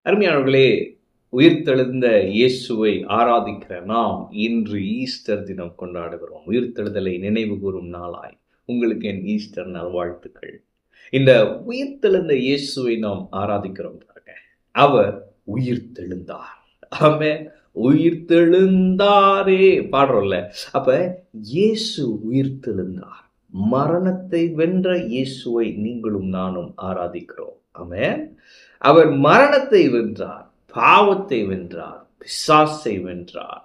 அருமையானவர்களே, உயிர்த்தெழுந்த இயேசுவை ஆராதிக்கிற நாம் இன்று ஈஸ்டர் தினம் கொண்டாடுகிறோம். உயிர்த்தெழுதலை நினைவு கூறும் நாளாய் உங்களுக்கு என் ஈஸ்டர் நல்வாழ்த்துக்கள். இந்த உயிர்த்தெழுந்த இயேசுவை நாம் ஆராதிக்கிறோம் பாருங்க. அவர் உயிர்த்தெழுந்தார். ஆமென். உயிர்த்தெழுந்தாரே பாடுறோம்ல. அப்ப இயேசு உயிர்த்தெழுந்தார். மரணத்தை வென்ற இயேசுவை நீங்களும் நானும் ஆராதிக்கிறோம். ஆமென். அவர் மரணத்தை வென்றார், பாவத்தை வென்றார், பிசாசை வென்றார்,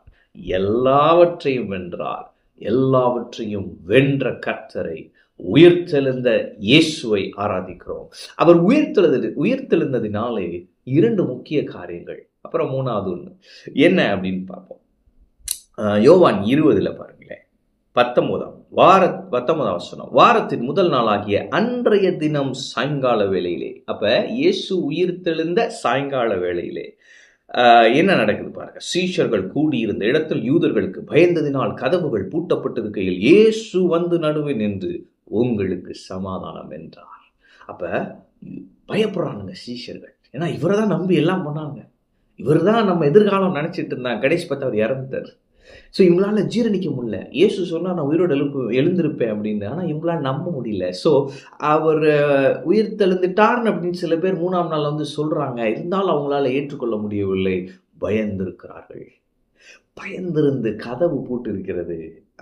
எல்லாவற்றையும் வென்றார். எல்லாவற்றையும் வென்ற கர்த்தரை, உயிர்த்தெழுந்த இயேசுவை ஆராதிக்கிறோம். அவர் உயிர்த்தெழுந்ததினாலே 2 முக்கிய காரியங்கள். அப்புறம் 3வது ஒன்று என்ன அப்படின்னு பார்ப்போம். யோவான் 20 பாருங்களேன், 19 வசனம். வாரத்தின் முதல் நாளாகிய அன்றைய தினம் சாயங்கால வேளையிலே, அப்ப இயேசு உயிர்த்தெழுந்த சாயங்கால வேளையிலே என்ன நடக்குது பாருங்க. சீஷர்கள் கூடியிருந்த இடத்தில் யூதர்களுக்கு பயந்ததினால் கதவுகள் பூட்டப்பட்டிருக்கையில் இயேசு வந்து நடுவே நின்று உங்களுக்கு சமாதானம் என்றார். அப்ப பயப்படுறானுங்க சீஷர்கள். ஏன்னா இவரை தான் நம்பி எல்லாம் பண்ணாங்க. இவர் தான் நம்ம எதிர்காலம் நினைச்சிட்டு இருந்தாங்க. கடைசி பார்த்தா அவர் இறந்துட்டார். ஸோ இவங்களால ஜீரணிக்க முடியல. இயேசு சொன்னால் நான் உயிரோடு எழுந்திருப்பேன் அப்படின்னு. ஆனால் இவங்களால நம்ப முடியல. ஸோ அவர் உயிர்த்தெழுந்துட்டார்னு அப்படின்னு சில பேர் 3ஆம் நாள் வந்து சொல்கிறாங்க. இருந்தாலும் அவங்களால ஏற்றுக்கொள்ள முடியவில்லை. பயந்திருக்கிறார்கள். பயந்திருந்து கதவு பூட்டு இருக்கிறது.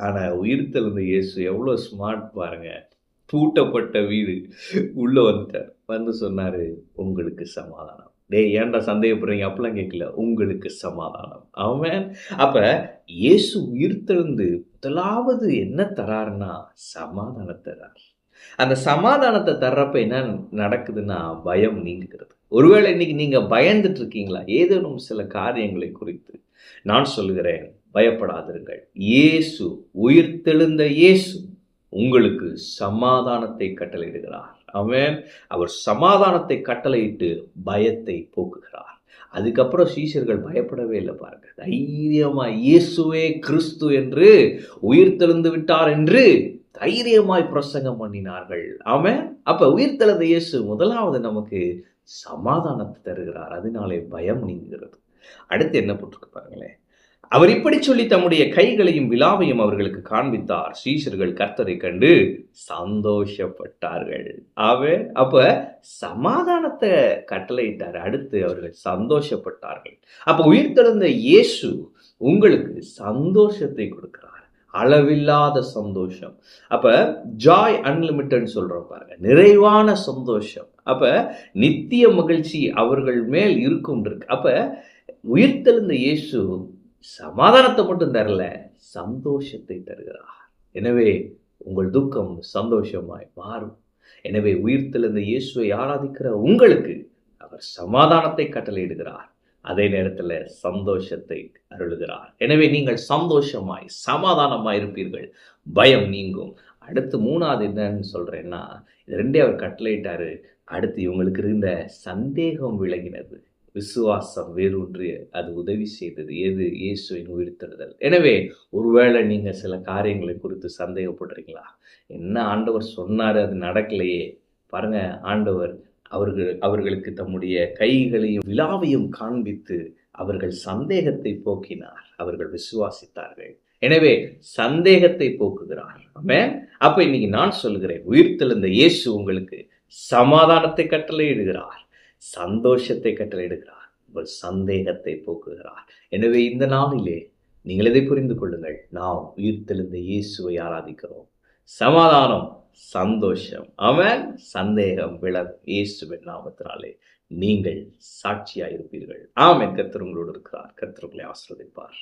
ஆனால் உயிர்த்தெழுந்த இயேசு எவ்வளோ ஸ்மார்ட் பாருங்க. பூட்டப்பட்ட வீடு உள்ள வந்துட்டார். வந்து சொன்னார் உங்களுக்கு சமாதானம். டேய் ஏன்டா சந்தேகப்படுறீங்க? அப்பெல்லாம் கேட்கல. உங்களுக்கு சமாதானம். ஆமென். அப்ப இயேசு உயிர்த்தெழுந்து முதலாவது என்ன தராருன்னா சமாதானத்தை தரார். அந்த சமாதானத்தை தர்றப்ப என்ன நடக்குதுன்னா பயம் நீங்குகிறது. ஒருவேளை இன்னைக்கு நீங்க பயந்துட்டு இருக்கீங்களா ஏதேனும் சில காரியங்களை குறித்து? நான் சொல்லுகிறேன், பயப்படாதிருங்கள். இயேசு, உயிர்த்தெழுந்த இயேசு உங்களுக்கு சமாதானத்தை கட்டளையிடுகிறார். ஆமென். அவர் சமாதானத்தை கட்டளையிட்டு பயத்தை போக்குகிறார். அதுக்கப்புறம் சீஷர்கள் பயப்படவே இல்லை பாருங்க. தைரியமாய் இயேசுவே கிறிஸ்து என்று உயிர்த்தெழுந்து விட்டார் என்று தைரியமாய் பிரசங்கம் பண்ணினார்கள். ஆமென். அப்ப உயிர்த்தெழுந்த இயேசு முதலாவது நமக்கு சமாதானத்தை தருகிறார். அதனாலே பயம் நீங்குகிறது. அடுத்து என்ன போட்டிருக்கு பாருங்களேன். அவர் இப்படி சொல்லி தம்முடைய கைகளையும் விலாவையும் அவர்களுக்கு காண்பித்தார். சீஷர்கள் கர்த்தரை கண்டு சந்தோஷப்பட்டார்கள். ஆமென். அப்ப சமாதானத்தை கட்டளையிட்டார். அடுத்து அவர்கள் சந்தோஷப்பட்டார்கள். அப்ப உயிர்த்தெழுந்த இயேசு உங்களுக்கு சந்தோஷத்தை கொடுக்கிறார். அளவில்லாத சந்தோஷம். அப்ப ஜாய் அன்லிமிட்டட் சொல்றோம் பாருங்க. நிறைவான சந்தோஷம். அப்ப நித்திய மகிழ்ச்சி அவர்கள் மேல் இருக்கும் இருக்கு. அப்ப உயிர்த்தெழுந்த இயேசு சமாதானத்தை மட்டும் தரல, சந்தோஷத்தை தருகிறார். எனவே உங்கள் துக்கம் சந்தோஷமாய் மாறும். எனவே உயிர்த்தெழுந்த இயேசுவை ஆராதிக்கிற உங்களுக்கு அவர் சமாதானத்தை கட்டளையிடுகிறார். அதே நேரத்தில் சந்தோஷத்தை அருளுகிறார். எனவே நீங்கள் சந்தோஷமாய் சமாதானமாய் இருப்பீர்கள். பயம் நீங்கும். அடுத்து 3வது என்னன்னு சொல்றேன்னா, இது 2 அவர் கட்டளையிட்டாரு. அடுத்து இவங்களுக்கு இருந்த சந்தேகம் விலகினது. விசுவாசம் வேரூன்றி அது உதவி செய்தது. எது? இயேசுவின் உயிர்த்தெழுதல். எனவே ஒருவேளை நீங்க சில காரியங்களை குறித்து சந்தேகப்படுறீங்களா? என்ன ஆண்டவர் சொன்னாரு, அது நடக்கலையே. பாருங்க, ஆண்டவர் அவர்களுக்கு தம்முடைய கைகளையும் விலாவையும் காண்பித்து அவர்கள் சந்தேகத்தை போக்கினார். அவர்கள் விசுவாசித்தார்கள். எனவே சந்தேகத்தை போக்குகிறார். ஆமென். அப்ப இன்னைக்கு நான் சொல்லுகிறேன், உயிர்த்தெழுந்த இயேசு உங்களுக்கு சமாதானத்தை கட்டளையிடுகிறார், சந்தோஷத்தை கட்டளையிடுகிறார், உங்கள் சந்தேகத்தை போக்குகிறார். எனவே இந்த நாளிலே நீங்கள் இதை புரிந்து கொள்ளுங்கள். நாம் உயிர்த்தெழுந்த இயேசுவை ஆராதிக்கிறோம். சமாதானம், சந்தோஷம், ஆமென், சந்தேகம் விலகும். இயேசுவின் நாமத்தினாலே நீங்கள் சாட்சியாயிருப்பீர்கள். ஆமென். கர்த்தர் உங்களோடு இருக்கிறார். கர்த்தர் உங்களை ஆசீர்வதிப்பார்.